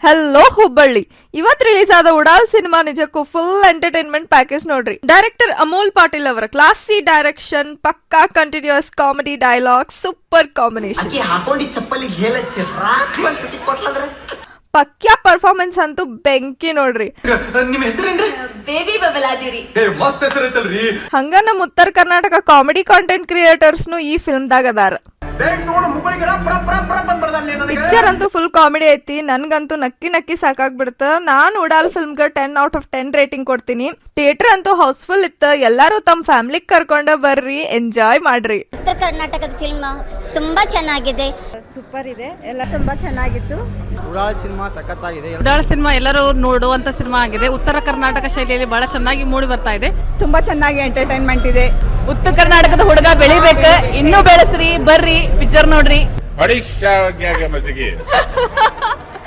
Hello Hubballi ಇವತ್ release ಆದ Udal cinema ನಿಜಕ್ಕೂ ಫುಲ್ ಎಂಟರ್ಟೈನ್ಮೆಂಟ್ ಪ್ಯಾಕೇಜ್ ನೋಡ್ರಿ. ಡೈರೆಕ್ಟರ್ ಅಮೋಲ್ ಪಾಟೀಲ್ ಅವರ ಕ್ಲಾಸಿ ಡೈರೆಕ್ಷನ್, ಪಕ್ಕಾ continuous comedy dialogue, super combination, ಪಕ್ಯಾ ಪರ್ಫಾರ್ಮೆನ್ಸ್ ಅಂತೂ ಬೆಂಕಿ ನೋಡ್ರಿ. ಬೇಬಿ ಬಬಲ್ ಆದಿರಿ. ಹಂಗ ನಮ್ ಉತ್ತರ ಕರ್ನಾಟಕ ಕಾಮಿಡಿ ಕಾಂಟೆಂಟ್ ಕ್ರಿಯೇಟರ್ಸ್ ಈ ಫಿಲ್ಮ್ ದಾಗ ಅದಾರ. ಪಿಕ್ಚರ್ ಅಂತೂ ಫುಲ್ ಕಾಮಿಡಿ ಐತಿ. ನನ್ಗಂತೂ ನಕ್ಕಿ ನಕ್ಕಿ ಸಾಕಾಗ್ಬಿಡ್ತ. ನಾನ್ ಉಡಾಲ್ ಫಿಲ್ಮ್ ಗೆ 10 out of 10 ರೇಟಿಂಗ್ ಕೊಡ್ತೀನಿ. ಥಿಯೇಟರ್ ಅಂತೂ ಹೌಸ್ಫುಲ್ ಇತ್ತ. ಎಲ್ಲಾರು ತಮ್ಮ ಫ್ಯಾಮಿಲಿ ಕರ್ಕೊಂಡ ಬರ್ರಿ, ಎಂಜಾಯ್ ಮಾಡ್ರಿ. ಉತ್ತರ ಕರ್ನಾಟಕದ ಫಿಲ್ಮ್ ತುಂಬಾ ಚೆನ್ನಾಗಿದೆ, ಸೂಪರ್ ಇದೆ, ಎಲ್ಲ ತುಂಬಾ ಚೆನ್ನಾಗಿತ್ತು. ಉಡಾಳ್ ಸಿನಿಮಾ ಸಖತ್ತಾಗಿದೆ. ಉಡಾಳ್ ಸಿನಿಮಾ ಎಲ್ಲರೂ ನೋಡುವಂತ ಸಿನಿಮಾ ಆಗಿದೆ. ಉತ್ತರ ಕರ್ನಾಟಕ ಶೈಲಿಯಲ್ಲಿ ಬಹಳ ಚೆನ್ನಾಗಿ ಮೂಡಿ ಬರ್ತಾ ಇದೆ. ತುಂಬಾ ಚೆನ್ನಾಗಿ ಎಂಟರ್ಟೈನ್ಮೆಂಟ್ ಇದೆ. ಉತ್ತರ ಕರ್ನಾಟಕದ ಹುಡುಗ ಬೆಳಿಬೇಕ, ಇನ್ನೂ ಬೆಳೆಸ್ರಿ, ಬರ್ರಿ ಪಿಕ್ಚರ್ ನೋಡ್ರಿ. बड़ी क्या मजे की